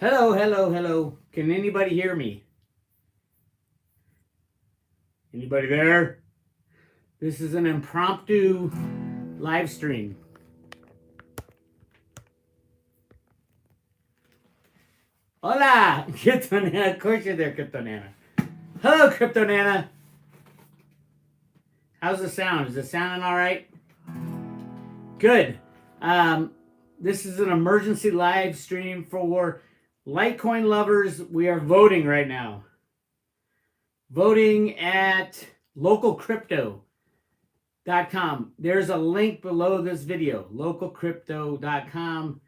Hello, hello, hello. Can anybody hear me? Anybody there? This is an impromptu live stream. Hola, Crypto Nana. Of course you're there, Crypto Nana. Hello, Crypto Nana. How's the sound? Is it sounding all right? Good. This is an emergency live stream for Litecoin lovers. We are voting right now. Voting at LocalCrypto.com. There's a link below this video, LocalCrypto.com.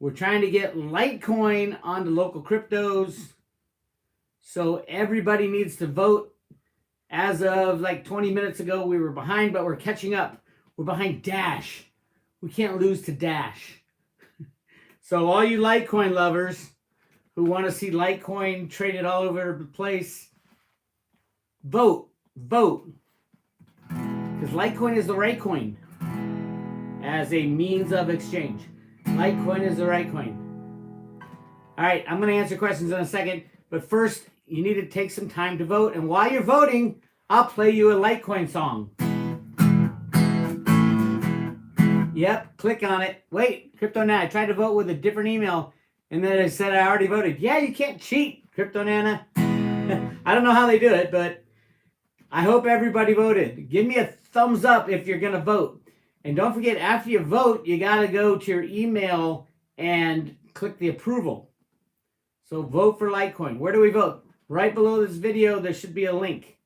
We're trying to get Litecoin onto LocalCryptos. So everybody needs to vote. As of like 20 minutes ago, we were behind, but we're catching up. We're behind Dash. We can't lose to Dash. So all you Litecoin lovers who want to see Litecoin traded all over the place, vote. Because Litecoin is the right coin as a means of exchange. Litecoin is the right coin. All right, I'm going to answer questions in a second. But first, you need to take some time to vote. And while you're voting, I'll play you a Litecoin song. Yep, click on it. Wait, Crypto Nana, I tried to vote with a different email, and then it said I already voted. Yeah, you can't cheat, Crypto Nana. I don't know how they do it, but I hope everybody voted. Give me a thumbs up if you're going to vote. And don't forget, after you vote, you got to go to your email and click the approval. So vote for Litecoin. Where do we vote? Right below this video, there should be a link.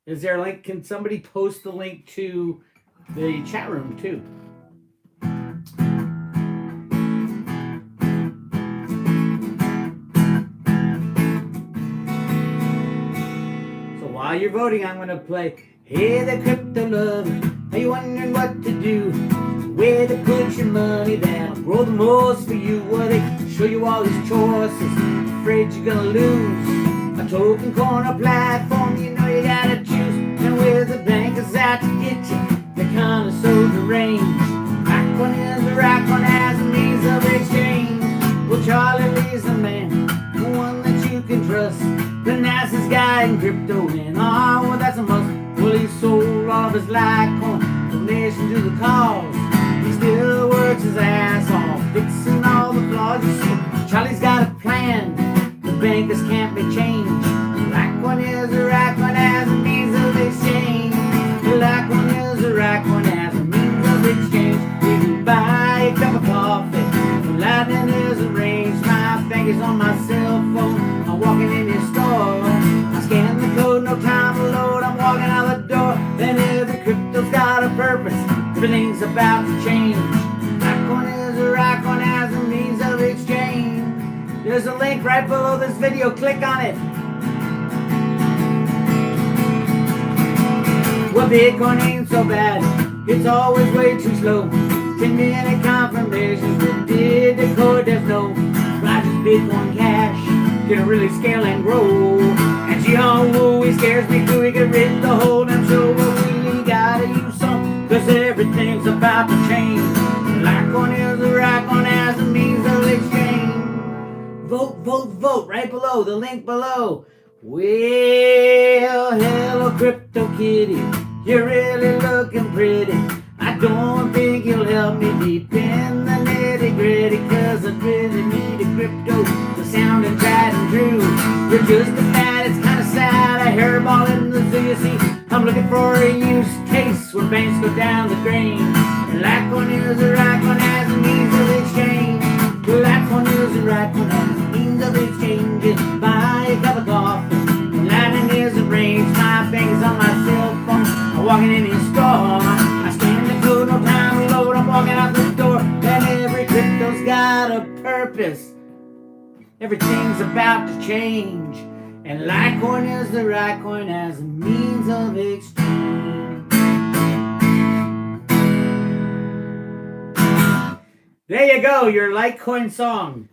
Is there a link? Can somebody post the link to the chat room too? So while you're voting, I'm going to play, hey there, crypto lover, are you wondering what to do? Where to put your money that'll grow the most for you? Well, they show you all these choices, afraid you're going to lose. A token corner platform, you know you got to choose. And where the bankers out to get you, they're kind of so deranged. Litecoin is a right one as a means of exchange. Well, Charlie Lee's the man, the one that you can trust, the nicest guy in crypto, and well, that's a must. Well, he sold all of his Litecoin, donation to the cause. He still works his ass off, fixing all the flaws. You see, Charlie's got a plan, the bankers can't be changed. Litecoin is a right one as a means of exchange. Litecoin is a right one as a means of exchange. If you buy a cup of coffee, Lightning is arranged. My fingers on my cell phone, I'm walking in your store. I scan the code, no time to load, I'm walking out the door. Then every crypto's got a purpose, everything's about to change. Litecoin is a right one as a means of exchange. There's a link right below this video, click on it. Well, Bitcoin ain't so bad, it's always way too slow. 10-minute confirmations, but did the code there's no Roger's Bitcoin Cash can really scale and grow. And gee, oh, he scares me too, he get rid of the whole damn show. But we gotta use some, cause everything's about to change. Litecoin is a right one as a means of exchange. Vote, vote, vote, right below, the link below. Well, hello, Crypto Kitty, you're really looking pretty. I don't think you'll help me deep in the nitty gritty, cause I really need a crypto to sound and tried and true. You're just a fad, it's kinda sad, a hairball in the zoo, you see. I'm looking for a use case where banks go down the drain. And Litecoin is a right one as a means of exchange. Litecoin is a right one as a means of exchange. Just buy a cup of coffee, Lightning is arranged. My fingers on my cell phone, I'm walking in your store. No time to load, I'm walking out the door. And every crypto's got a purpose, everything's about to change. And Litecoin is the right coin as a means of exchange. There you go, your Litecoin song.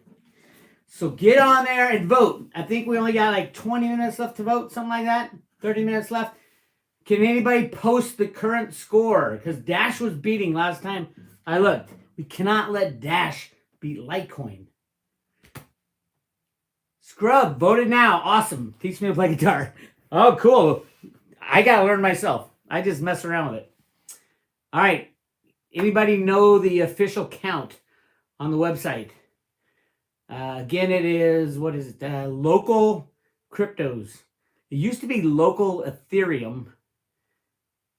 So get on there and vote. I think we only got like 20 minutes left to vote, something like that. 30 minutes left. Can anybody post the current score? Because Dash was beating last time I looked. We cannot let Dash beat Litecoin. Scrub voted now. Awesome. Teach me to play guitar. Oh, cool. I gotta learn myself. I just mess around with it. All right. Anybody know the official count on the website? Again, it is, what is it? Local Cryptos. It used to be Local Ethereum.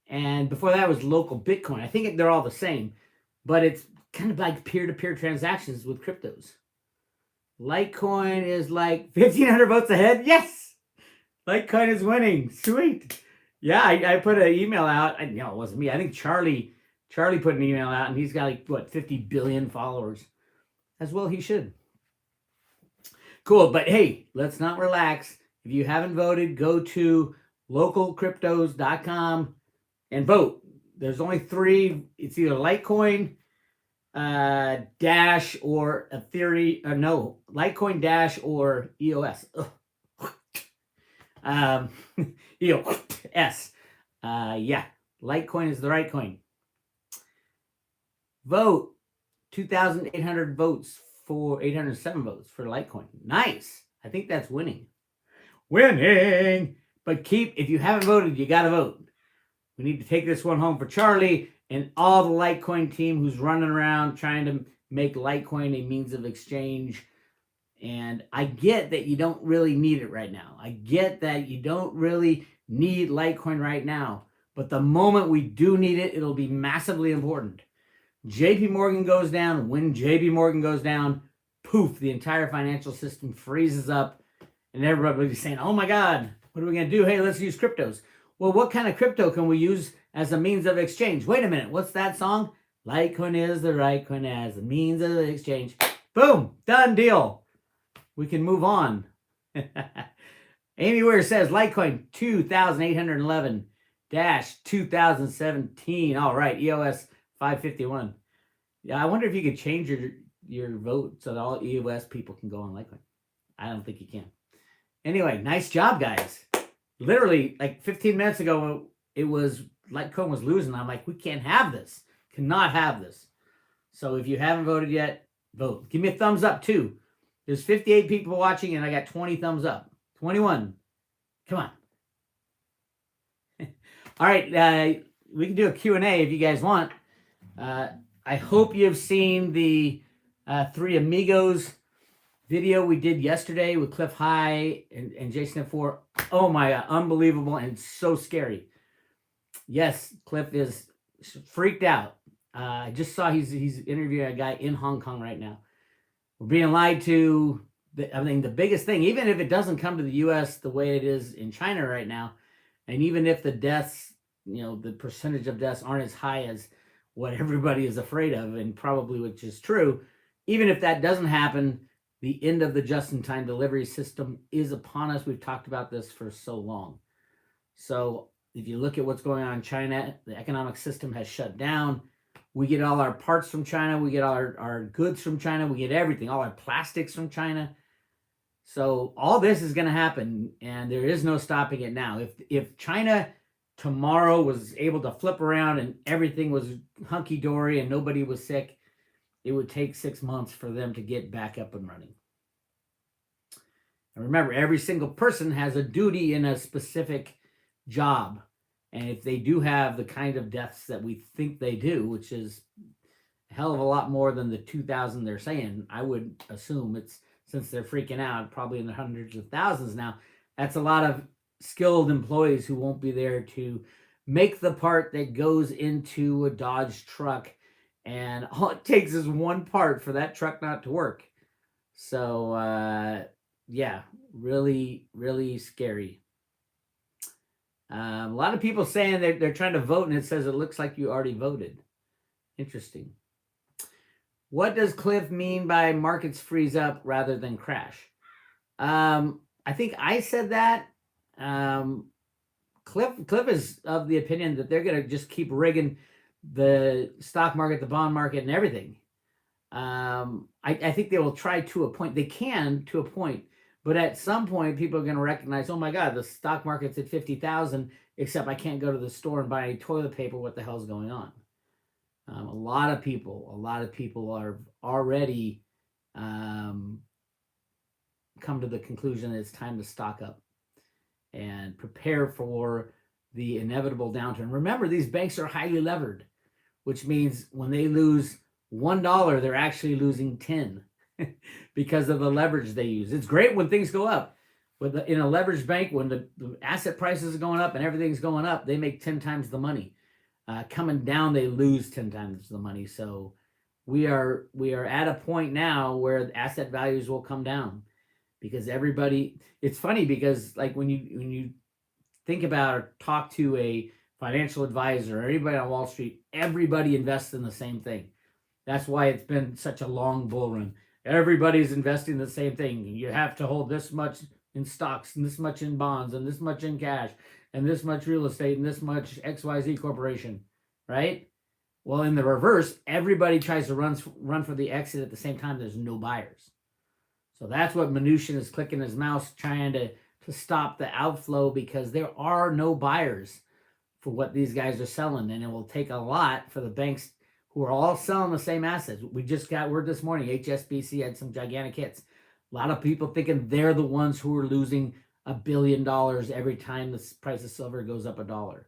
And before that was Local Bitcoin. I think they're all the same. But it's kind of like peer-to-peer transactions with cryptos. Litecoin is like 1,500 votes ahead. Yes! Litecoin is winning. Sweet. Yeah, I put an email out. It wasn't me. I think Charlie put an email out, and he's got like, what, 50 billion followers. As well he should. Cool, but hey, let's not relax. If you haven't voted, go to localcryptos.com and vote. There's only 3. It's either Litecoin, Dash, or Ethereum. Litecoin, Dash, or EOS. EOS. Yeah, Litecoin is the right coin. Vote. 2,800 votes for 807 votes for Litecoin. Nice. I think that's winning. Winning. But if you haven't voted, you got to vote. We need to take this one home for Charlie and all the Litecoin team who's running around trying to make Litecoin a means of exchange. And I get that you don't really need it right now. I get that you don't really need Litecoin right now. But the moment we do need it, it'll be massively important. JP Morgan goes down. When JP Morgan goes down, poof, the entire financial system freezes up. And everybody's saying, oh my God, what are we going to do? Hey, let's use cryptos. Well, what kind of crypto can we use as a means of exchange? Wait a minute. What's that song? Litecoin is the right coin as a means of exchange. Boom. Done deal. We can move on. Amy Weir says Litecoin 2,811 2017. All right. EOS 551. Yeah, I wonder if you could change your vote so that all EOS people can go on Litecoin. I don't think you can. Anyway, nice job, guys. Literally, like 15 minutes ago, it was Litecoin was losing. I'm like, we can't have this. Cannot have this. So if you haven't voted yet, vote. Give me a thumbs up, too. There's 58 people watching, and I got 20 thumbs up. 21. Come on. All right, we can do a Q&A if you guys want. I hope you've seen the Three Amigos video we did yesterday with Cliff High and Jason F4. Oh my God, unbelievable and so scary. Yes, Cliff is freaked out. I just saw he's interviewing a guy in Hong Kong right now. We're being lied to. I mean, the biggest thing, even if it doesn't come to the U.S. the way it is in China right now, and even if the deaths, the percentage of deaths aren't as high as what everybody is afraid of, and probably which is true, even if that doesn't happen, the end of the just-in-time delivery system is upon us. We've talked about this for so long. So if you look at what's going on in China, the economic system has shut down. We get all our parts from China. We get all our goods from China. We get everything, all our plastics from China. So all this is going to happen, and there is no stopping it now. If China tomorrow was able to flip around and everything was hunky-dory and nobody was sick, it would take 6 months for them to get back up and running. And remember, every single person has a duty in a specific job. And if they do have the kind of deaths that we think they do, which is a hell of a lot more than the 2,000 they're saying, I would assume it's, since they're freaking out, probably in the hundreds of thousands now, that's a lot of skilled employees who won't be there to make the part that goes into a Dodge truck. And all it takes is one part for that truck not to work. So, yeah, really, really scary. A lot of people saying they're trying to vote, and it says it looks like you already voted. Interesting. What does Cliff mean by markets freeze up rather than crash? I think I said that. Cliff is of the opinion that they're going to just keep rigging the stock market, the bond market, and everything. I think they will try to a point. They can to a point. But at some point, people are going to recognize, oh my God, the stock market's at 50,000, except I can't go to the store and buy toilet paper. What the hell's going on? A lot of people are already kind come to the conclusion that it's time to stock up and prepare for the inevitable downturn. Remember, these banks are highly levered, which means when they lose $1, they're actually losing 10 because of the leverage they use. It's great when things go up. In a leveraged bank, when the asset prices are going up and everything's going up, they make 10 times the money. Coming down, they lose 10 times the money. So we are at a point now where asset values will come down because everybody. It's funny because like when you think about or talk to a financial advisor or anybody on Wall Street, everybody invests in the same thing. That's why it's been such a long bull run. Everybody's investing in the same thing. You have to hold this much in stocks and this much in bonds and this much in cash and this much real estate and this much XYZ corporation, right? Well, in the reverse, everybody tries to run for the exit at the same time. There's no buyers. So that's what Mnuchin is clicking his mouse trying to stop the outflow because there are no buyers for what these guys are selling. And it will take a lot for the banks who are all selling the same assets. We just got word this morning, HSBC had some gigantic hits. A lot of people thinking they're the ones who are losing $1 billion every time the price of silver goes up $1.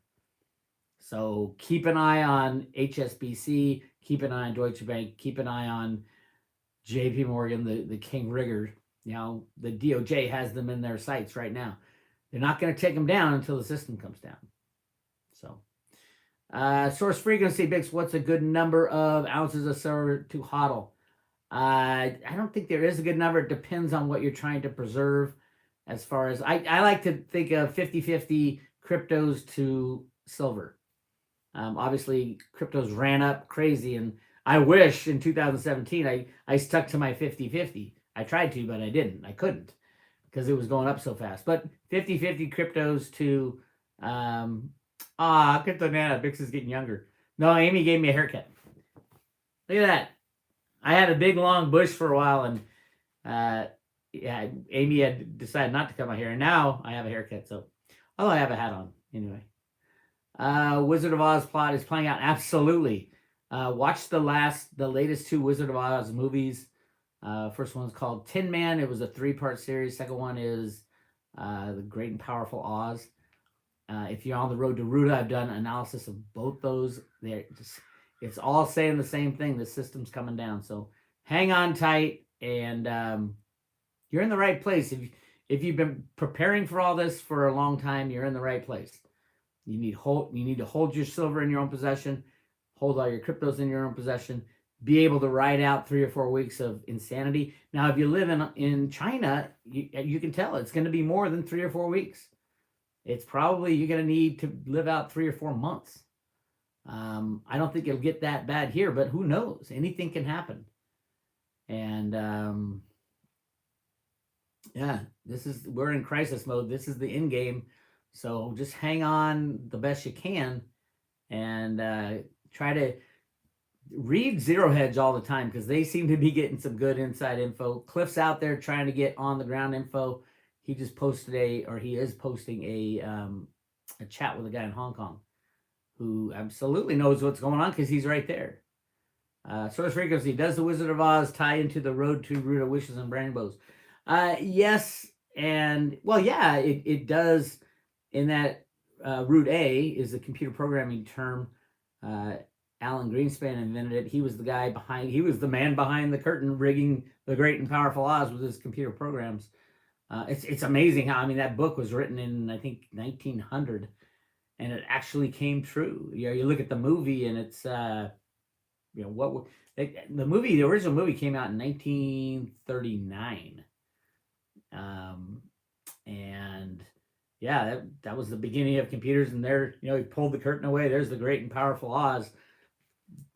So keep an eye on HSBC, keep an eye on Deutsche Bank, keep an eye on JP Morgan, the King Rigger. You know, the DOJ has them in their sights right now. They're not going to take them down until the system comes down. So, source frequency, Bix, what's a good number of ounces of silver to hodl? I don't think there is a good number. It depends on what you're trying to preserve. As far as I like to think of 50-50 cryptos to silver. Obviously, cryptos ran up crazy, and I wish in 2017 I stuck to my 50-50. I tried to, but I didn't. I couldn't because it was going up so fast. But 50-50 cryptos to Crypto Nana, Bix is getting younger. No, Amy gave me a haircut. Look at that. I had a big long bush for a while, and yeah, Amy had decided not to cut my hair, and now I have a haircut. So, I have a hat on anyway. Wizard of Oz plot is playing out. Absolutely. Watch the latest 2 Wizard of Oz movies. First one's called Tin Man. It was a 3-part series. Second one is The Great and Powerful Oz. If you're on the road to Ruta, I've done analysis of both those. It's all saying the same thing. The system's coming down. So hang on tight, and you're in the right place. If you've been preparing for all this for a long time, you're in the right place. You need to hold your silver in your own possession, hold all your cryptos in your own possession, be able to ride out 3 or 4 weeks of insanity. Now, if you live in China, you can tell it's going to be more than 3 or 4 weeks. It's probably you're going to need to live out 3 or 4 months. I don't think it'll get that bad here, but who knows? Anything can happen. And yeah, we're in crisis mode. This is the end game. So just hang on the best you can and try to read Zero Hedge all the time because they seem to be getting some good inside info. Cliff's out there trying to get on the ground info. He just posted he is posting a chat with a guy in Hong Kong who absolutely knows what's going on because he's right there. Source frequency, does the Wizard of Oz tie into the Road to Ruta Wishes and Rainbows? Yes, and well, yeah, it does. In that Root A is a computer programming term. Alan Greenspan invented it. He was the man behind the curtain rigging the Great and Powerful Oz with his computer programs. It's amazing how, that book was written in, I think, 1900, and it actually came true. You look at the movie, and it's, the original movie came out in 1939. And yeah, that was the beginning of computers, and there, he pulled the curtain away. There's the Great and Powerful Oz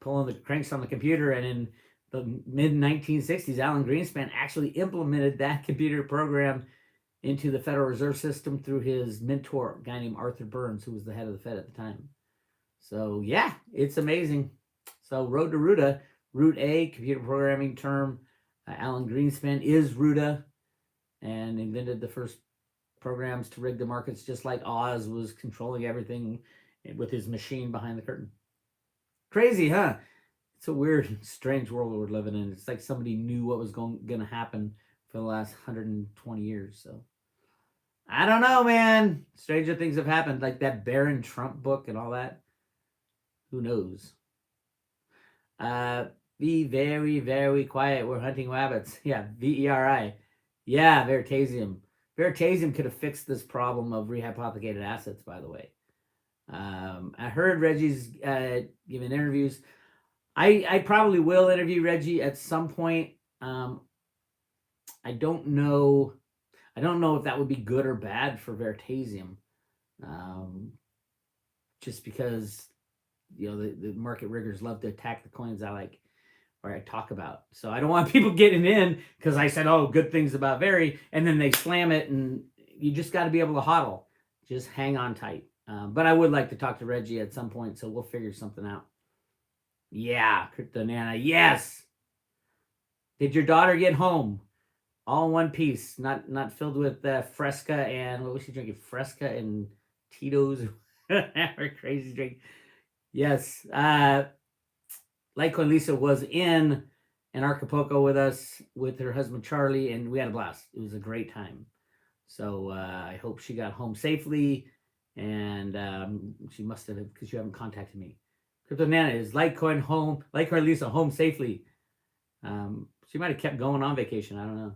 pulling the cranks on the computer, and in the mid-1960s, Alan Greenspan actually implemented that computer program into the Federal Reserve System through his mentor, a guy named Arthur Burns, who was the head of the Fed at the time. So yeah, it's amazing. So Road to Ruta, Root A, computer programming term. Alan Greenspan is Ruta and invented the first programs to rig the markets, just like Oz was controlling everything with his machine behind the curtain. Crazy, huh? It's a weird, strange world we're living in. It's like somebody knew what was going to happen for the last 120 years. So I don't know, man. Stranger things have happened, like that Barron Trump book and all that. Who knows? Uh, be very, very quiet. We're hunting rabbits. Yeah, VERI. Yeah, Veritasium. Veritasium could have fixed this problem of rehypothecated assets, by the way. I heard Reggie's giving interviews. I probably will interview Reggie at some point. I don't know. I don't know if that would be good or bad for Veritasium. Just because the market riggers love to attack the coins I like or I talk about. So I don't want people getting in because I said, oh, good things about Veri, and then they slam it, and you just got to be able to hodl. Just hang on tight. But I would like to talk to Reggie at some point, so we'll figure something out. Yeah, Crypto Nana, yes. Did your daughter get home? All in one piece, not filled with Fresca and what was she drinking? Fresca and Tito's, her crazy drink. Yes, Litecoin Lisa was in Acapulco with us with her husband Charlie, and we had a blast. It was a great time. So I hope she got home safely, and she must have because you haven't contacted me. Crypto Nana, is Litecoin Lisa home safely? She might have kept going on vacation. I don't know.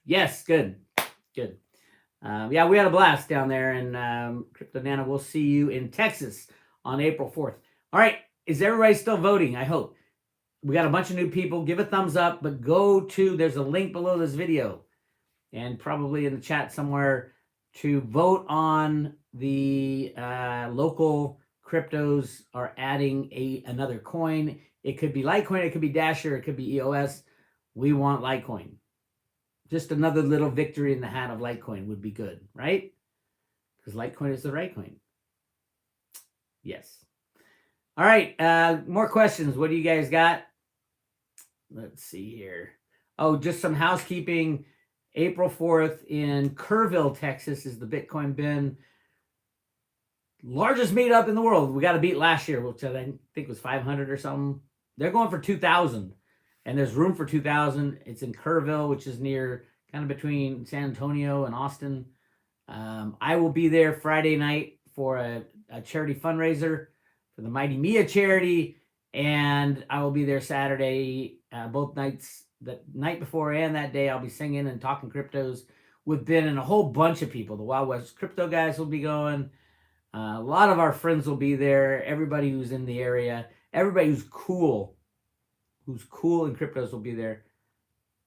Yes, good. Yeah, we had a blast down there, and Crypto Nana, we'll see you in Texas on April 4th. All right, is everybody still voting? I hope. We got a bunch of new people. Give a thumbs up, but there's a link below this video and probably in the chat somewhere to vote on the local cryptos are adding another coin. It could be Litecoin, it could be Dasher, it could be EOS. We want Litecoin. Just another little victory in the hat of Litecoin would be good, right? Because Litecoin is the right coin. Yes. All right, more questions. What do you guys got? Let's see here. Oh, just some housekeeping. April 4th in Kerrville, Texas is the Bitcoin bin. Largest meetup in the world. We got to beat last year, which I think was 500 or something. They're going for 2,000. And there's room for 2,000. It's in Kerrville, which is near, kind of between San Antonio and Austin. I will be there Friday night for a charity fundraiser for the Mighty Mia charity. And I will be there Saturday, both nights, the night before and that day. I'll be singing and talking cryptos with Ben and a whole bunch of people. The Wild West crypto guys will be going. A lot of our friends will be there. Everybody who's in the area. Everybody who's cool in cryptos will be there.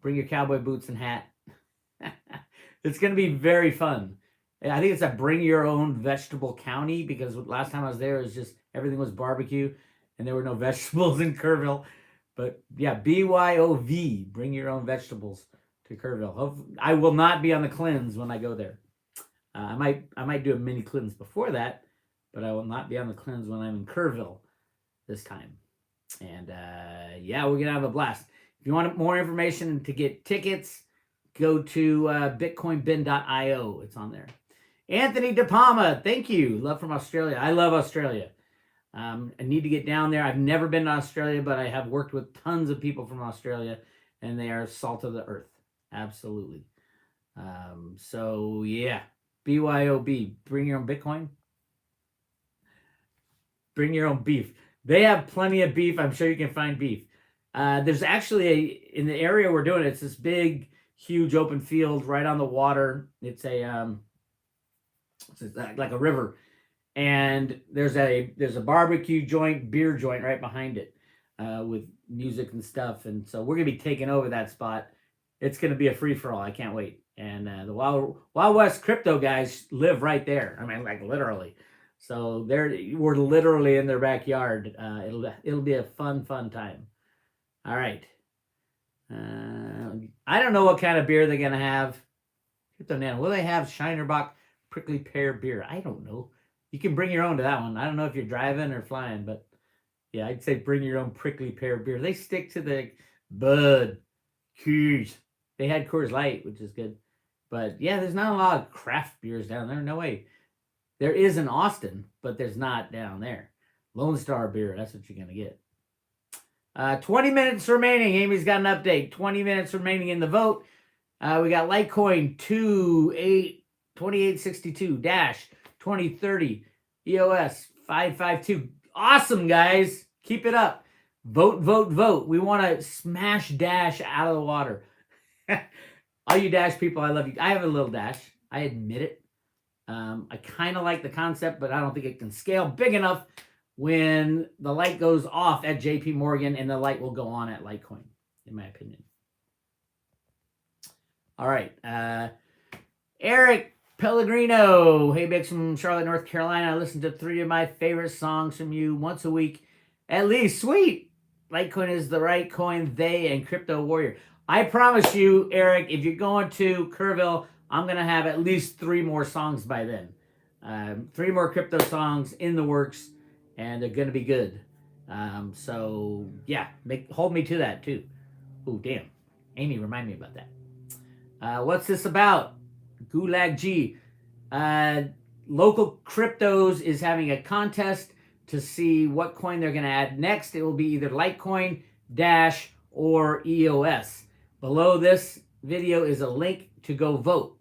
Bring your cowboy boots and hat. It's going to be very fun. I think it's a bring your own vegetable county because last time I was there, it was just everything was barbecue and there were no vegetables in Kerrville. But yeah, BYOV, bring your own vegetables to Kerrville. I will not be on the cleanse when I go there. I might do a mini cleanse before that, but I will not be on the cleanse when I'm in Kerrville this time. And yeah, we're going to have a blast. If you want more information to get tickets, go to bitcoinbin.io. It's on there. Anthony De Palma, thank you. Love from Australia. I love Australia. I need to get down there. I've never been to Australia, but I have worked with tons of people from Australia, and they are salt of the earth. Absolutely. So, yeah. BYOB. Bring your own Bitcoin. Bring your own beef. They have plenty of beef. I'm sure you can find beef. There's actually in the area we're doing it's this big, huge open field right on the water. It's like a river, and there's a barbecue joint, beer joint right behind it, with music and stuff. And so we're gonna be taking over that spot. It's gonna be a free for all. I can't wait. And the Wild West crypto guys live right there. I mean, like literally. So we're literally in their backyard. It'll be a fun time. All right. I don't know what kind of beer they're gonna have. Crypto Nano, will they have Shinerbach prickly pear beer? I don't know. You can bring your own to that one. I don't know if you're driving or flying, but yeah, I'd say bring your own prickly pear beer. They stick to the Bud, Coors. They had Coors Light, which is good. But yeah, there's not a lot of craft beers down there. No way. There is in Austin, but there's not down there. Lone Star beer, that's what you're going to get. 20 minutes remaining. Amy's got an update. 20 minutes remaining in the vote. We got Litecoin 2862 2030 EOS 552. Awesome, guys. Keep it up. Vote, vote, vote. We want to smash Dash out of the water. All you Dash people, I love you. I have a little Dash. I admit it. I kind of like the concept, but I don't think it can scale big enough when the light goes off at JP Morgan and the light will go on at Litecoin, in my opinion. All right. Eric Pellegrino. Hey, Bix from Charlotte, North Carolina. I listen to 3 of my favorite songs from you once a week. At least. Sweet. Litecoin is the right coin. They and Crypto Warrior. I promise you, Eric, if you're going to Kerrville, I'm going to have at least 3 more songs by then. 3 more crypto songs in the works, and they're going to be good. So, yeah, hold me to that, too. Oh, damn. Amy, remind me about that. What's this about? Gulag G. LocalCryptos is having a contest to see what coin they're going to add next. It will be either Litecoin, Dash, or EOS. Below this video is a link to go vote.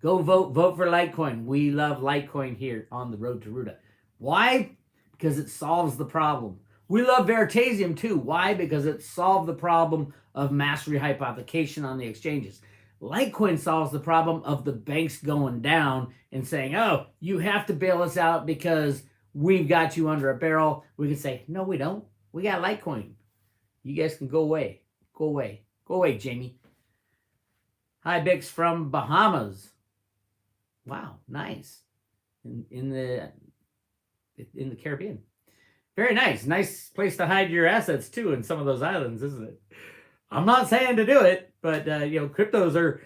Go vote. Vote for Litecoin. We love Litecoin here on the road to Ruta. Why? Because it solves the problem. We love Veritasium too. Why? Because it solved the problem of mass rehypothecation on the exchanges. Litecoin solves the problem of the banks going down and saying, oh, you have to bail us out because we've got you under a barrel. We can say, no, we don't. We got Litecoin. You guys can go away. Go away. Go away, Jamie. Hi, Bix from Bahamas. Wow, nice. In the Caribbean. Very nice. Nice place to hide your assets, too, in some of those islands, isn't it? I'm not saying to do it, but, cryptos are,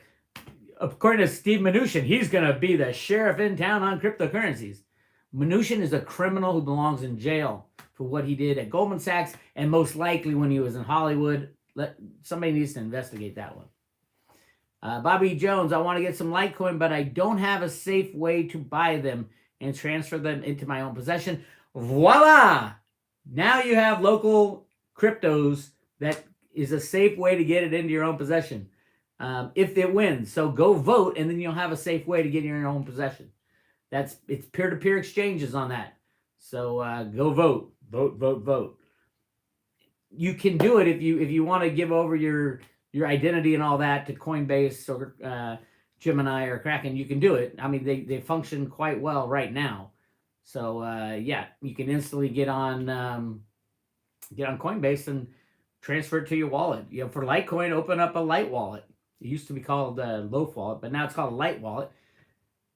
according to Steve Mnuchin, he's going to be the sheriff in town on cryptocurrencies. Mnuchin is a criminal who belongs in jail for what he did at Goldman Sachs, and most likely when he was in Hollywood. Somebody needs to investigate that one. Bobby Jones, I want to get some Litecoin, but I don't have a safe way to buy them and transfer them into my own possession. Voila! Now you have LocalCryptos that is a safe way to get it into your own possession if it wins. So go vote, and then you'll have a safe way to get it in your own possession. It's peer-to-peer exchanges on that. So go vote. Vote, vote, vote. You can do it if you want to give over your identity and all that to Coinbase or Gemini or Kraken. You can do it. I mean, they function quite well right now. So yeah, you can instantly get on Coinbase and transfer it to your wallet. For Litecoin, open up a Lite wallet. It used to be called Loaf wallet, but now it's called a Lite wallet.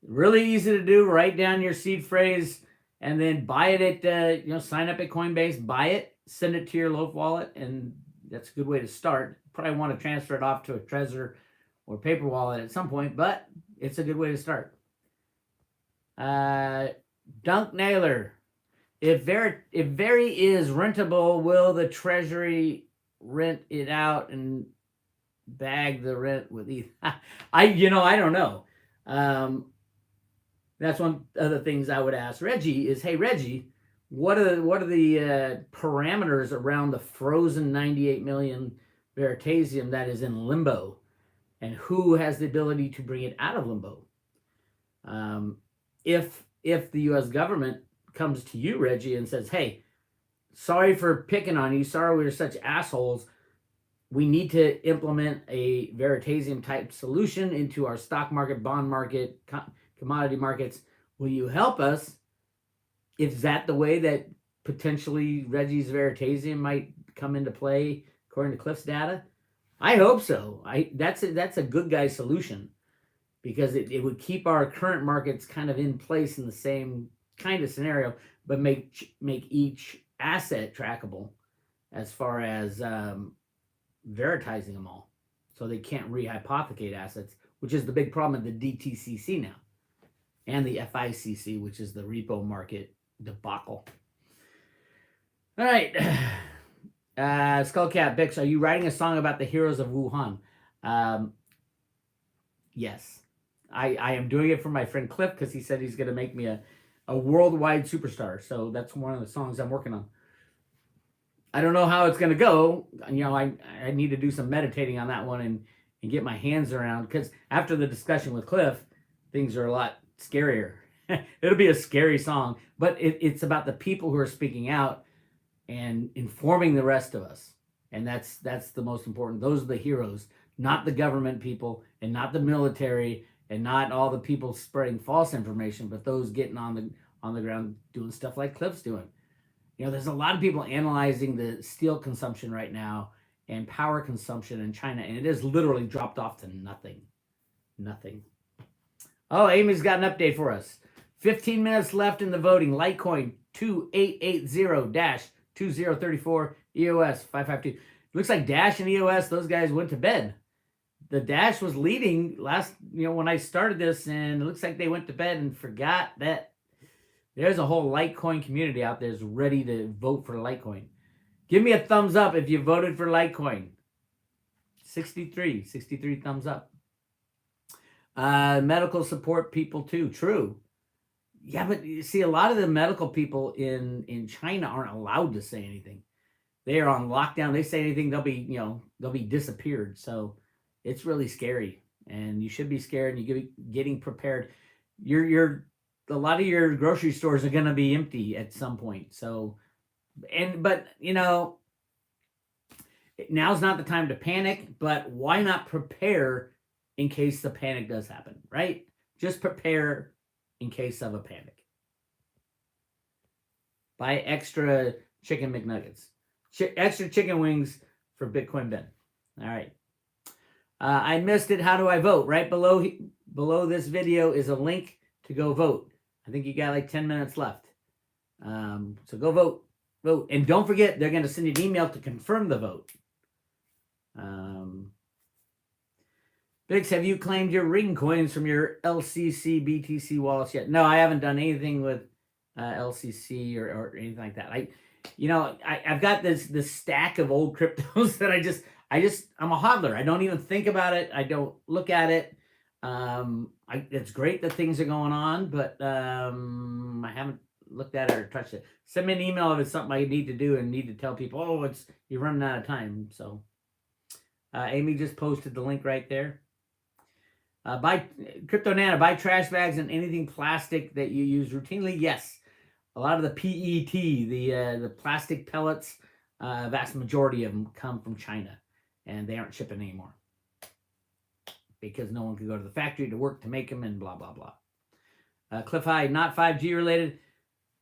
Really easy to do. Write down your seed phrase and then buy it at sign up at Coinbase, buy it, send it to your Loaf wallet, and that's a good way to start. Probably want to transfer it off to a Trezor or paper wallet at some point, but it's a good way to start. Dunk Naylor. If Veri is rentable, will the Treasury rent it out and bag the rent with ETH? I don't know. That's one of the things I would ask Reggie is, hey, Reggie, what are the parameters around the frozen 98 million Veritasium that is in limbo, and who has the ability to bring it out of limbo? If the U.S. government comes to you, Reggie, and says, hey, sorry for picking on you, sorry we're such assholes, we need to implement a Veritasium type solution into our stock market, bond market, commodity markets. Will you help us? Is that the way that potentially Reggie's Veritasium might come into play according to Cliff's data? I hope so. That's a good guy solution, because it would keep our current markets kind of in place in the same kind of scenario, but make each asset trackable as far as veritizing them all, so they can't rehypothecate assets, which is the big problem at the DTCC now, and the FICC, which is the repo market debacle. All right. Skullcat Bix, are you writing a song about the heroes of Wuhan? Yes. I am doing it for my friend Cliff, because he said he's going to make me a worldwide superstar. So that's one of the songs I'm working on. I don't know how it's going to go. You know, I need to do some meditating on that one and get my hands around, because after the discussion with Cliff, things are a lot scarier. It'll be a scary song, but it's about the people who are speaking out and informing the rest of us. And that's the most important. Those are the heroes, not the government people and not the military and not all the people spreading false information, but those getting on the ground doing stuff like Cliff's doing. You know, there's a lot of people analyzing the steel consumption right now and power consumption in China, and it has literally dropped off to nothing. Nothing. Oh, Amy's got an update for us. 15 minutes left in the voting. Litecoin 2880-2034, EOS 552. Looks like Dash and EOS, those guys went to bed. The Dash was leading last, when I started this, and it looks like they went to bed and forgot that there's a whole Litecoin community out there that's ready to vote for Litecoin. Give me a thumbs up if you voted for Litecoin. 63 thumbs up. Medical support people too. True. Yeah, but you see, a lot of the medical people in China aren't allowed to say anything. They are on lockdown. They say anything, they'll be disappeared. So it's really scary, and you should be scared. And you getting prepared. A lot of your grocery stores are going to be empty at some point. So, but now's not the time to panic. But why not prepare in case the panic does happen, right? Just prepare in case of a panic. Buy extra chicken McNuggets. Extra chicken wings for Bitcoin Ben. All right. I missed it. How do I vote? Right below this video is a link to go vote. I think you got like 10 minutes left. So go vote. Vote. And don't forget, they're going to send you an email to confirm the vote. Bix, have you claimed your ring coins from your LCC BTC wallets yet? No, I haven't done anything with LCC or anything like that. I've got this stack of old cryptos that I'm a hodler. I don't even think about it. I don't look at it. It's great that things are going on, but I haven't looked at it or touched it. Send me an email if it's something I need to do and need to tell people, oh, you're running out of time. So Amy just posted the link right there. Buy Crypto Nana, buy trash bags and anything plastic that you use routinely. Yes. A lot of the PET, the plastic pellets, vast majority of them come from China, and they aren't shipping anymore because no one could go to the factory to work to make them, and blah, blah, blah. Cliff High, not 5G related.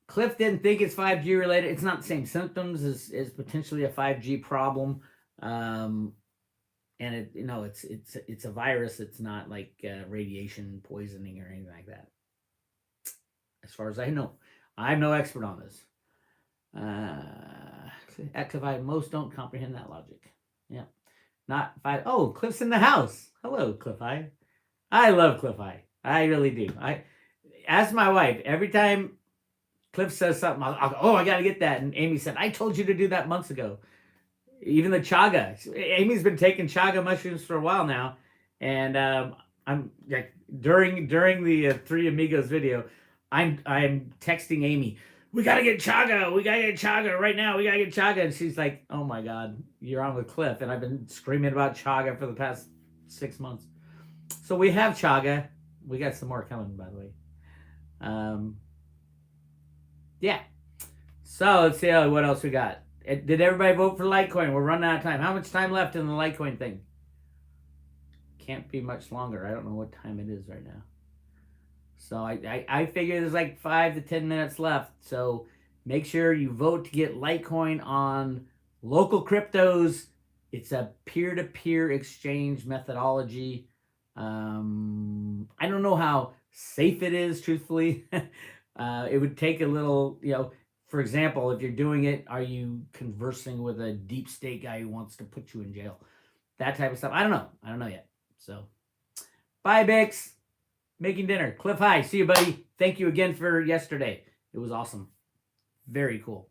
Cliff didn't think it's 5G related. It's not the same symptoms as potentially a 5G problem. And it's a virus. It's not like radiation poisoning or anything like that. As far as I know. I'm no expert on this. Activate, most don't comprehend that logic. Yeah. Not 5. Oh, Cliff's in the house. Hello, Cliff High. I love Cliff High. I really do. I ask my wife every time Cliff says something, I'll go, oh, I got to get that. And Amy said, I told you to do that months ago. Even the chaga. Amy's been taking chaga mushrooms for a while now. And I'm like, during the Three Amigos video, I'm texting Amy, we got to get chaga. We got to get chaga right now. We got to get chaga. And she's like, oh my God, you're on with Cliff. And I've been screaming about chaga for the past 6 months. So we have chaga. We got some more coming, by the way. Yeah. So let's see what else we got. Did everybody vote for Litecoin? We're running out of time. How much time left in the Litecoin thing? Can't be much longer. I don't know what time it is right now. So I figure there's like 5 to 10 minutes left. So make sure you vote to get Litecoin on LocalCryptos. It's a peer-to-peer exchange methodology. I don't know how safe it is, truthfully. It would take a little, for example, if you're doing it, are you conversing with a deep state guy who wants to put you in jail? That type of stuff. I don't know yet. So, bye, Bix. Making dinner. Cliff High. See you, buddy. Thank you again for yesterday. It was awesome. Very cool.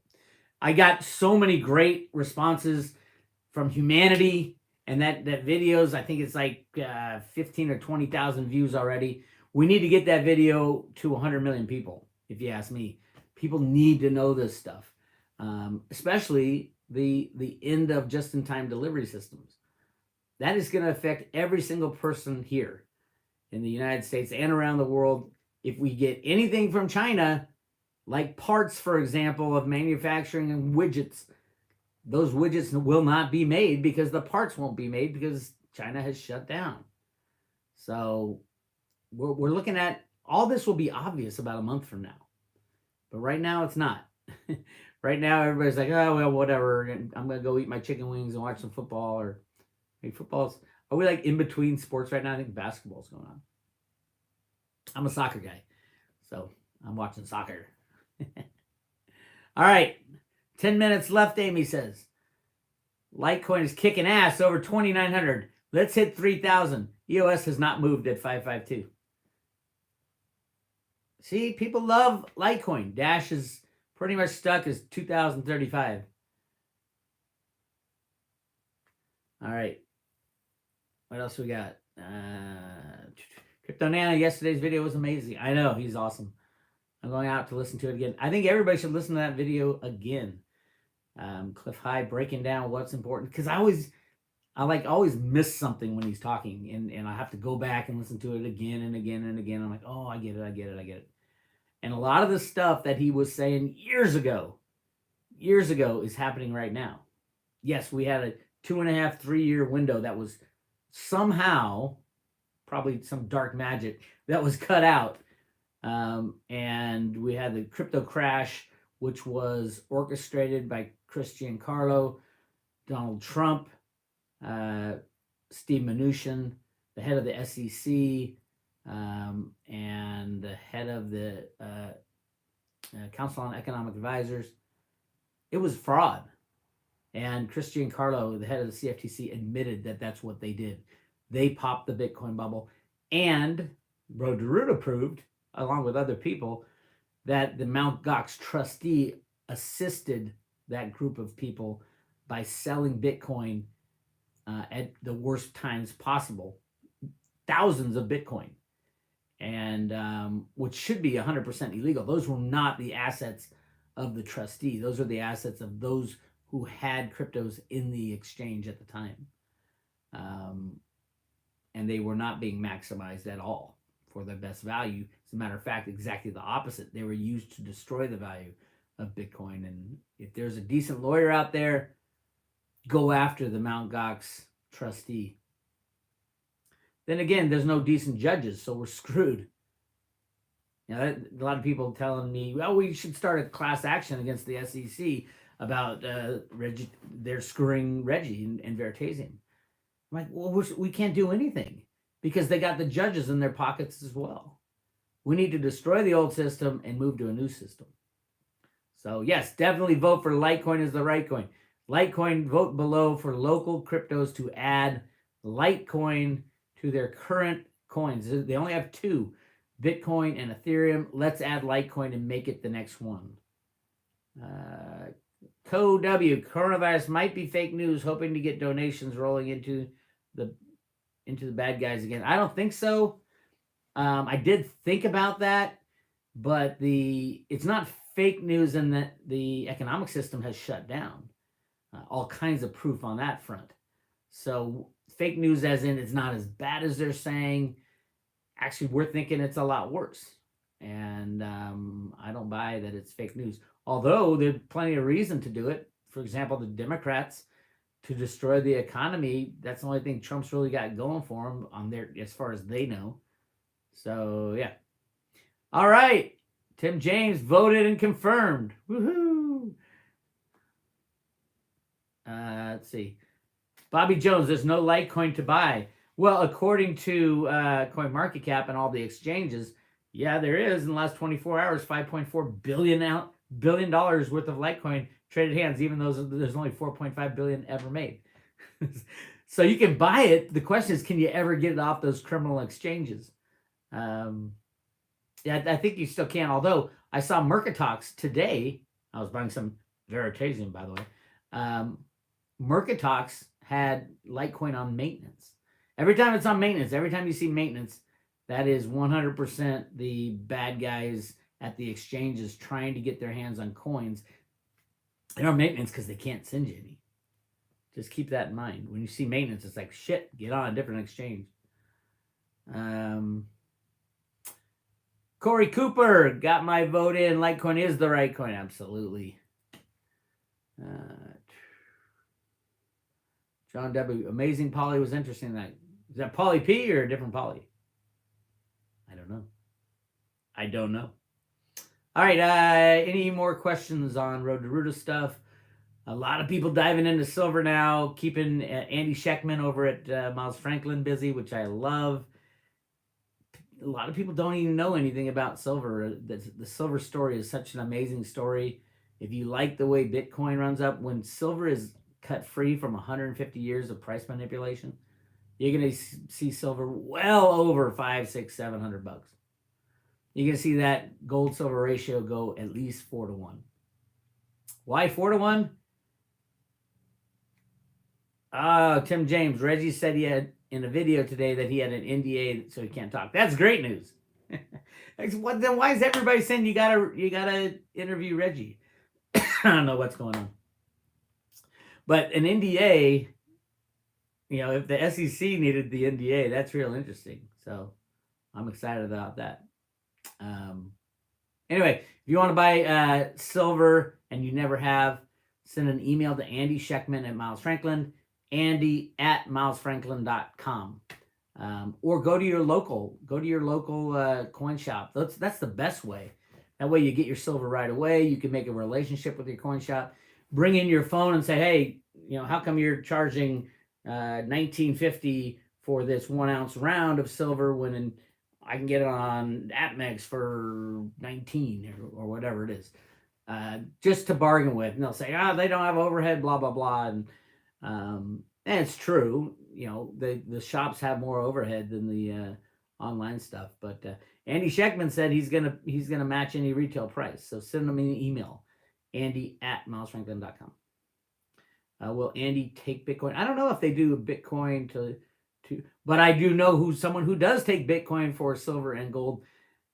I got so many great responses from humanity, and that videos, I think it's like 15 or 20,000 views already. We need to get that video to 100 million people, if you ask me. People need to know this stuff, especially the end of just-in-time delivery systems. That is going to affect every single person here in the United States and around the world. If we get anything from China, like parts, for example, of manufacturing and widgets, those widgets will not be made because the parts won't be made because China has shut down. So we're looking at all this will be obvious about a month from now. But right now, it's not. Right now, everybody's like, oh, well, whatever. I'm going to go eat my chicken wings and watch some football. Or hey, football's, are we like in between sports right now? I think basketball's going on. I'm a soccer guy, so I'm watching soccer. All right, 10 minutes left, Amy says. Litecoin is kicking ass over 2,900. Let's hit 3,000. EOS has not moved at 552. See, people love Litecoin. Dash is pretty much stuck as 2,035. All right. What else we got? Crypto Nano, yesterday's video was amazing. I know, he's awesome. I'm going out to listen to it again. I think everybody should listen to that video again. Cliff High breaking down what's important. Because I always miss something when he's talking. And I have to go back and listen to it again and again and again. I'm like, oh, I get it. And a lot of the stuff that he was saying years ago is happening right now. Yes, we had a 2.5, 3-year window that was somehow, probably some dark magic, that was cut out. And we had the crypto crash, which was orchestrated by Christian Carlo, Donald Trump, Steve Mnuchin, the head of the SEC, and the head of the Council on Economic Advisors. It was fraud. And Christian Carlo, the head of the CFTC, admitted that that's what they did. They popped the Bitcoin bubble. And Bro Deruta proved, along with other people, that the Mt. Gox trustee assisted that group of people by selling Bitcoin at the worst times possible. Thousands of Bitcoin. And which should be 100% illegal. Those were not the assets of the trustee. Those are the assets of those who had cryptos in the exchange at the time. And they were not being maximized at all for their best value. As a matter of fact, exactly the opposite. They were used to destroy the value of Bitcoin. And if there's a decent lawyer out there, go after the Mt. Gox trustee. Then again, there's no decent judges, so we're screwed. You know, a lot of people telling me, well, we should start a class action against the SEC about they're screwing Reggie and Veritasium. I'm like, well, we can't do anything because they got the judges in their pockets as well. We need to destroy the old system and move to a new system. So yes, definitely vote for Litecoin as the right coin. Litecoin, vote below for LocalCryptos to add Litecoin to their current coins. They only have 2, Bitcoin and Ethereum. Let's add Litecoin and make it the next one. Co-W, coronavirus might be fake news, hoping to get donations rolling into the bad guys again. I don't think so. I did think about that, but it's not fake news in that the economic system has shut down. All kinds of proof on that front. So fake news as in it's not as bad as they're saying. Actually, we're thinking it's a lot worse. And I don't buy that it's fake news. Although there's plenty of reason to do it. For example, the Democrats, to destroy the economy, that's the only thing Trump's really got going for him on their, as far as they know. So, yeah. All right. Tim James voted and confirmed. Woohoo! Let's see. Bobby Jones, there's no Litecoin to buy. Well, according to CoinMarketCap and all the exchanges, yeah, there is. In the last 24 hours, $5.4 billion worth of Litecoin traded hands, even though there's only 4.5 billion ever made. So you can buy it. The question is, can you ever get it off those criminal exchanges? Yeah, I think you still can. Although I saw Mercatox today. I was buying some Veritasium, by the way. Mercatox had Litecoin on maintenance. Every time it's on maintenance, every time you see maintenance, that is 100% the bad guys at the exchanges trying to get their hands on coins. They don't maintenance because they can't send you any. Just keep that in mind. When you see maintenance, it's like, shit, get on a different exchange. Corey Cooper got my vote in. Litecoin is the right coin. Absolutely. John W. Amazing Polly was interesting tonight. Is that Polly P or a different Polly? I don't know. All right. Any more questions on Road to Ruta stuff? A lot of people diving into silver now, keeping Andy Scheckman over at Miles Franklin busy, which I love. A lot of people don't even know anything about silver. The silver story is such an amazing story. If you like the way Bitcoin runs up, when silver is cut free from 150 years of price manipulation, you're going to see silver well over $500, $600, $700. You're going to see that gold silver ratio go at least 4 to 1. Why 4 to 1? Tim James. Reggie said he had in a video today that he had an NDA, so he can't talk. That's great news. Then why is everybody saying you gotta interview Reggie? I don't know what's going on. But an NDA, if the SEC needed the NDA, that's real interesting. So I'm excited about that. Anyway, if you want to buy silver and you never have, send an email to Andy Scheckman at Miles Franklin, Andy at milesfranklin.com. Or go to your local coin shop. That's the best way. That way you get your silver right away. You can make a relationship with your coin shop. Bring in your phone and say, hey, how come you're charging $19.50 for this 1 ounce round of silver when I can get it on APMEX for 19 or whatever it is, just to bargain with. And they'll say, they don't have overhead, blah, blah, blah. And it's true. The shops have more overhead than the online stuff. But Andy Scheckman said he's gonna match any retail price. So send him an email, Andy at milesfranklin.com. Will Andy take Bitcoin? I don't know if they do Bitcoin to but I do know someone who does take Bitcoin for silver and gold,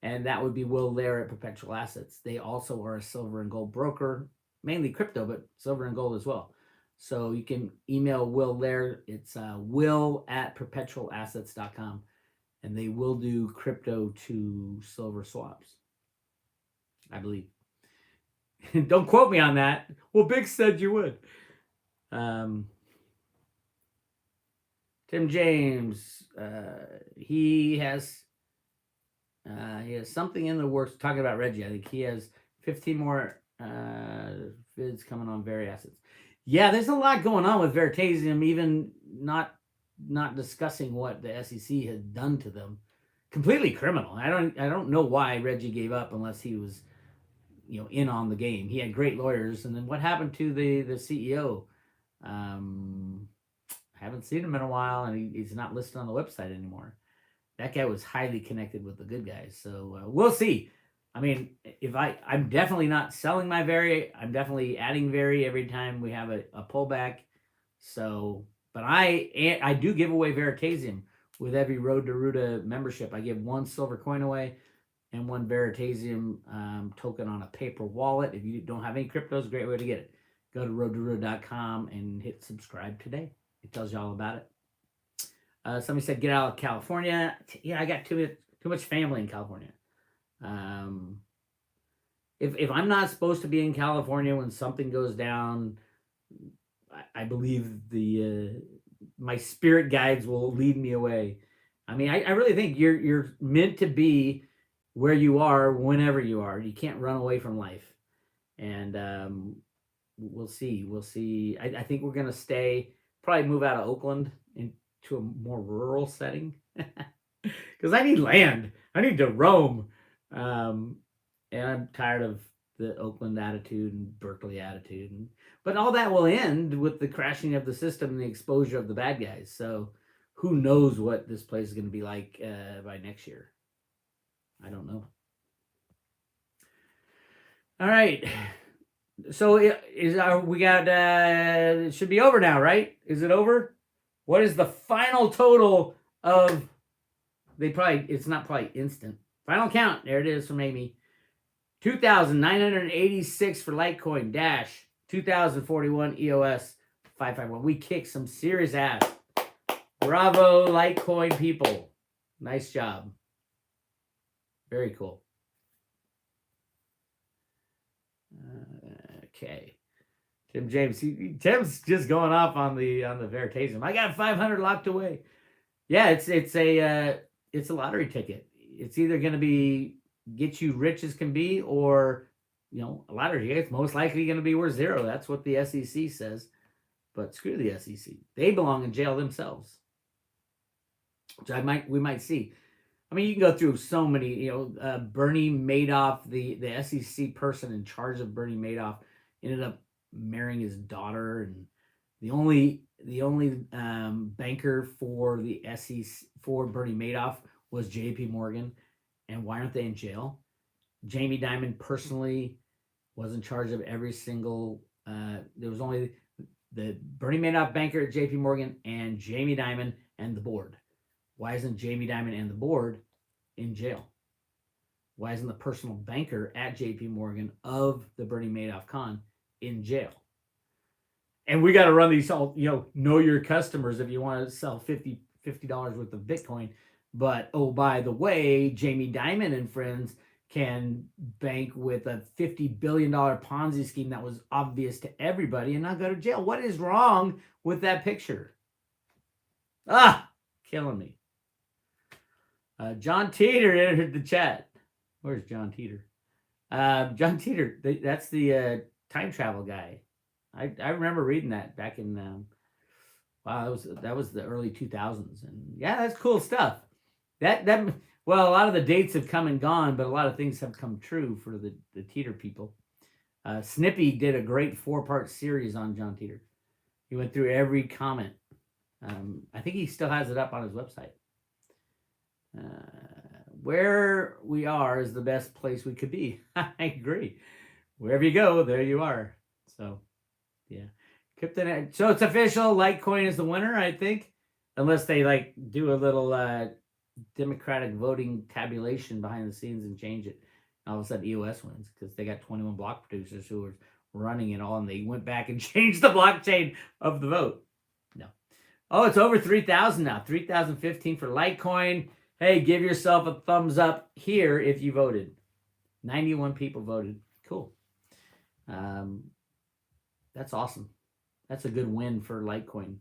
and that would be Will Lair at Perpetual Assets. They also are a silver and gold broker, mainly crypto, but silver and gold as well. So you can email Will Lair. It's will at perpetualassets.com, and they will do crypto to silver swaps, I believe. Don't quote me on that. Well, Big said you would. Tim James, he has something in the works. Talking about Reggie, I think he has 15 more vids coming on Very Assets. Yeah, there's a lot going on with Veritasium, even not discussing what the SEC has done to them. Completely criminal. I don't know why Reggie gave up unless he was, in on the game. He had great lawyers, and then what happened to the CEO? I haven't seen him in a while, and he's not listed on the website anymore. That guy was highly connected with the good guys, so we'll see. I mean, I'm definitely not selling my Very. I'm definitely adding Very every time we have a pullback. So, but I do give away Veritasium with every Road to Ruta membership. I give 1 silver coin away and 1 Veritasium token on a paper wallet. If you don't have any cryptos, great way to get it. Go to roadtoruta.com and hit subscribe today. It tells you all about it. Somebody said, get out of California. Yeah, I got too much family in California. If I'm not supposed to be in California when something goes down, I believe my spirit guides will lead me away. I mean, I really think you're meant to be where you are whenever you are. You can't run away from life. And we'll see. I think we're going to probably move out of Oakland into a more rural setting because I need land. I need to roam. And I'm tired of the Oakland attitude and Berkeley attitude. But all that will end with the crashing of the system and the exposure of the bad guys. So who knows what this place is going to be like by next year. I don't know. All right. So we got it should be over now, right? Is it over? What is the final total of it's not probably instant. Final count. There it is from Amy. 2,986 for Litecoin, Dash 2041 EOS 551. We kicked some serious ass. Bravo, Litecoin people. Nice job. Very cool. Okay. Tim James. Tim's just going off on the Veritasium. I got 500 locked away. Yeah, it's a lottery ticket. It's either going to be get you rich as can be, or a lottery ticket. It's most likely going to be worth zero. That's what the SEC says. But screw the SEC. They belong in jail themselves. Which we might see. I mean, you can go through so many. Bernie Madoff, the SEC person in charge of Bernie Madoff, ended up marrying his daughter, and the only banker for the SEC for Bernie Madoff was J.P. Morgan. And why aren't they in jail? Jamie Dimon personally was in charge of every single. There was only the Bernie Madoff banker at J.P. Morgan and Jamie Dimon and the board. Why isn't Jamie Dimon and the board in jail? Why isn't the personal banker at J.P. Morgan of the Bernie Madoff con in jail? And we got to run these all, know your customers if you want to sell $50 worth of Bitcoin. But, oh, by the way, Jamie Dimon and friends can bank with a $50 billion Ponzi scheme that was obvious to everybody and not go to jail. What is wrong with that picture? Killing me. John Teeter entered the chat. Where's John Teeter? John Teeter, that's the time travel guy. I remember reading that back in wow, that was the early 2000s, and yeah, that's cool stuff. Well, a lot of the dates have come and gone, but a lot of things have come true for the Teeter people. Snippy did a great 4-part series on John Teeter. He went through every comment. I think he still has it up on his website. Where we are is the best place we could be. I agree. Wherever you go, there you are. So, yeah. So it's official. Litecoin is the winner, I think. Unless they do a little democratic voting tabulation behind the scenes and change it. All of a sudden EOS wins because they got 21 block producers who were running it all, and they went back and changed the blockchain of the vote. No. Oh, it's over 3,000 now. 3,015 for Litecoin. Hey, give yourself a thumbs up here if you voted. 91 people voted. Cool. That's awesome. That's a good win for Litecoin.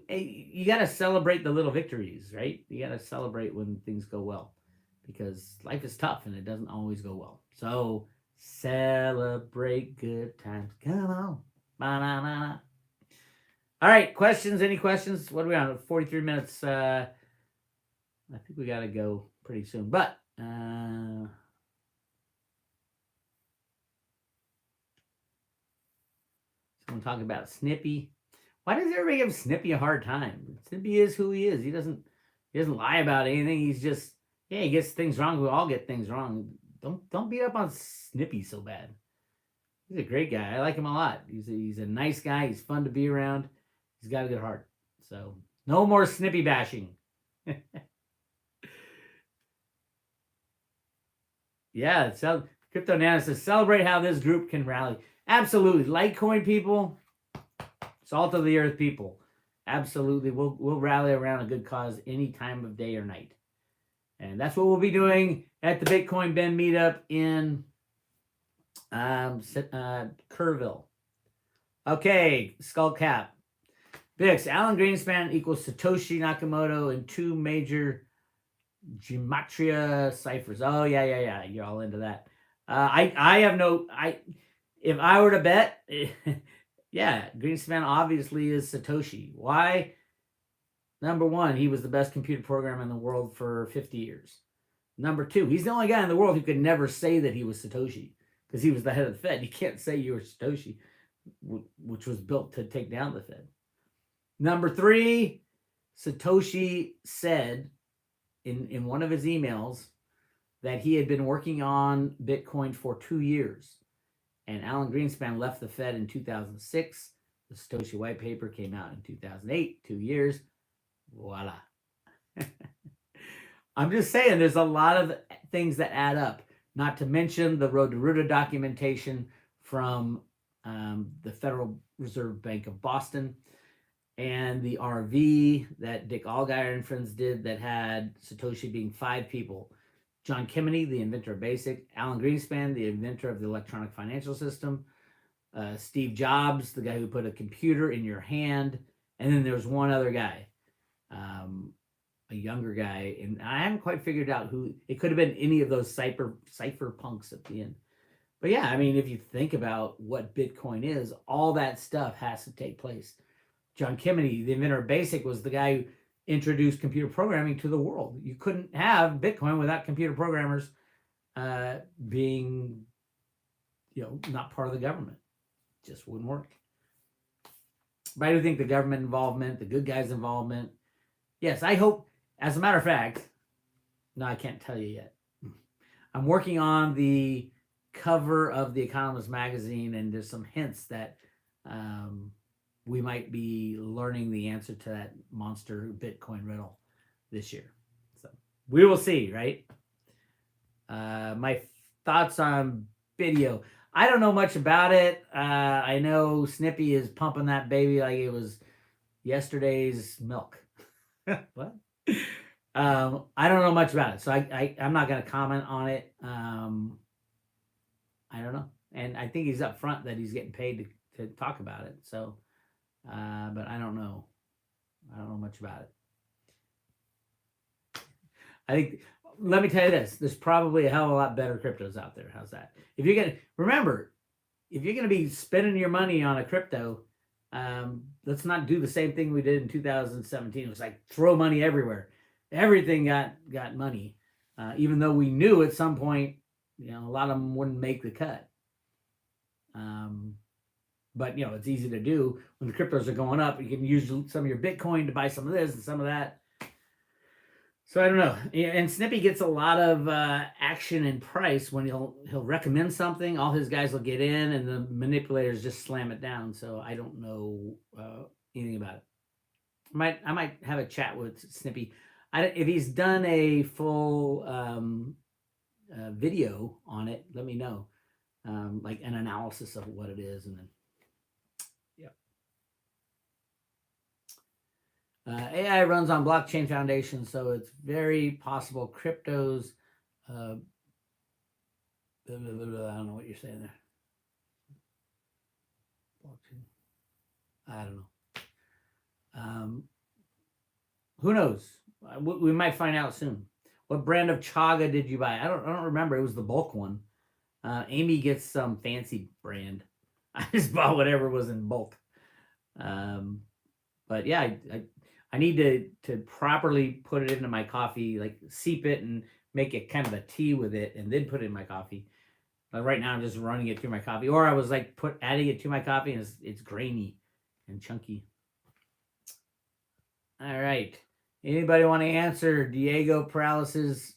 You got to celebrate the little victories, right? You got to celebrate when things go well, because life is tough and it doesn't always go well. So celebrate good times. Come on. Ba-na-na. All right, questions? Any questions? What are we on? 43 minutes. I think we got to go pretty soon. But someone talking about Snippy. Why does everybody give Snippy a hard time? Snippy is who he is. He doesn't lie about anything. He's just, he gets things wrong. We all get things wrong. Don't beat up on Snippy so bad. He's a great guy. I like him a lot. He's a nice guy. He's fun to be around. He's got a good heart. So no more Snippy bashing. Yeah, Crypto Nana says, celebrate how this group can rally. Absolutely. Litecoin people, salt of the earth people. Absolutely. We'll rally around a good cause any time of day or night. And that's what we'll be doing at the Bitcoin Ben meetup in Kerrville. Okay, Skullcap. Bix, Alan Greenspan equals Satoshi Nakamoto in 2 major gematria ciphers. Oh, yeah. You're all into that. If I were to bet, yeah, Greenspan obviously is Satoshi. Why? Number 1, he was the best computer programmer in the world for 50 years. Number 2, he's the only guy in the world who could never say that he was Satoshi because he was the head of the Fed. You can't say you were Satoshi, which was built to take down the Fed. Number 3, Satoshi said in one of his emails that he had been working on Bitcoin for 2 years. And Alan Greenspan left the Fed in 2006. The Satoshi white paper came out in 2008, 2 years. Voila. I'm just saying there's a lot of things that add up, not to mention the Road to Ruta documentation from the Federal Reserve Bank of Boston, and the RV that Dick Allgaier and friends did that had Satoshi being 5 people. John Kemeny, the inventor of BASIC, Alan Greenspan, the inventor of the electronic financial system, Steve Jobs, the guy who put a computer in your hand, and then there was one other guy, a younger guy, and I haven't quite figured out who. It could have been any of those cypherpunks at the end. But yeah, I mean, if you think about what Bitcoin is, all that stuff has to take place. John Kemeny, the inventor of BASIC, was the guy who introduced computer programming to the world. You couldn't have Bitcoin without computer programmers being, not part of the government. It just wouldn't work. But I do think the government involvement, the good guys' involvement, yes, I hope, as a matter of fact, no, I can't tell you yet. I'm working on the cover of The Economist magazine, and there's some hints that we might be learning the answer to that monster Bitcoin riddle this year. So we will see, right? My thoughts on video. I don't know much about it. I know Snippy is pumping that baby like it was yesterday's milk. What? I don't know much about it, so I'm not going to comment on it. I don't know, and I think he's up front that he's getting paid to talk about it. So, but I don't know. I don't know much about it. I think. Let me tell you this: there's probably a hell of a lot better cryptos out there. How's that? If you're gonna remember, if you're gonna be spending your money on a crypto, let's not do the same thing we did in 2017. It was like throw money everywhere. Everything got money, even though we knew at some point, a lot of them wouldn't make the cut. But it's easy to do when the cryptos are going up. You can use some of your Bitcoin to buy some of this and some of that. So I don't know. And Snippy gets a lot of action and price when he'll recommend something. All his guys will get in, and the manipulators just slam it down. So I don't know anything about it. I might have a chat with Snippy. If he's done a full video on it, let me know, like an analysis of what it is, and then AI runs on blockchain foundation, so it's very possible cryptos. I don't know what you're saying there. Blockchain. I don't know. Who knows? We might find out soon. What brand of chaga did you buy? I don't remember. It was the bulk one. Amy gets some fancy brand. I just bought whatever was in bulk. But yeah, I need to properly put it into my coffee, like seep it and make it kind of a tea with it, and then put it in my coffee. But right now I'm just running it through my coffee, or I was like adding it to my coffee, and it's grainy and chunky. All right. Anybody want to answer Diego Peralez's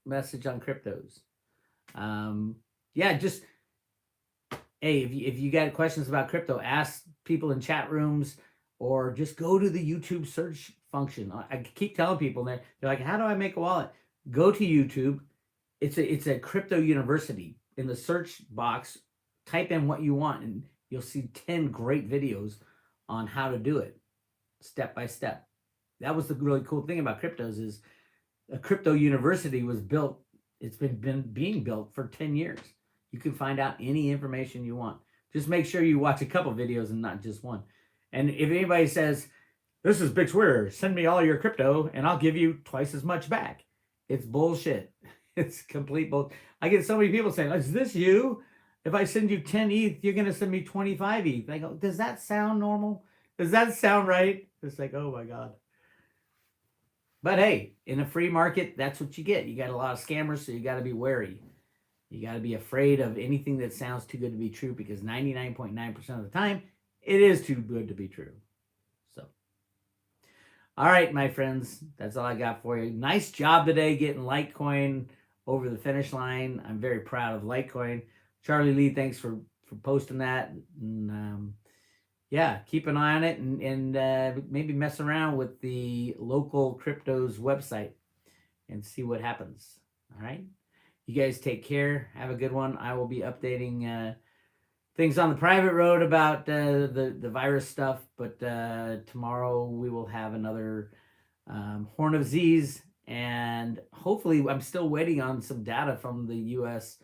message on cryptos? Yeah, just hey, if you got questions about crypto, ask people in chat rooms, or just go to the YouTube search function. I keep telling people that they're like, "How do I make a wallet?" Go to YouTube. It's a crypto university. In the search box, type in what you want, and you'll see 10 great videos on how to do it, step by step. That was the really cool thing about cryptos is a crypto university was built. It's been being built for 10 years. You can find out any information you want. Just make sure you watch a couple videos and not just one. And if anybody says, "This is Big Swear, send me all your crypto and I'll give you twice as much back," it's bullshit. It's complete bullshit. I get so many people saying, "Is this you? If I send you 10 ETH, you're going to send me 25 ETH." I go, "Does that sound normal? Does that sound right?" It's like, oh my God. But hey, in a free market, that's what you get. You got a lot of scammers, so you got to be wary. You got to be afraid of anything that sounds too good to be true, because 99.9% of the time, it is too good to be true. So, all right, my friends, that's all I got for you. Nice job today getting Litecoin over the finish line. I'm very proud of Litecoin. Charlie Lee, thanks for posting that. And yeah, keep an eye on it, and maybe mess around with the LocalCryptos website and see what happens. All right. You guys take care. Have a good one. I will be updating things on the private road about the virus stuff. But tomorrow we will have another Horn of Z's, and hopefully, I'm still waiting on some data from the U.S.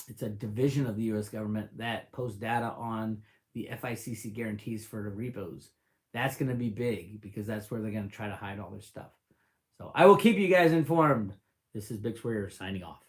It's a division of the U.S. government that posts data on the FICC guarantees for the repos. That's going to be big because that's where they're going to try to hide all their stuff. So I will keep you guys informed. This is Big Swear signing off.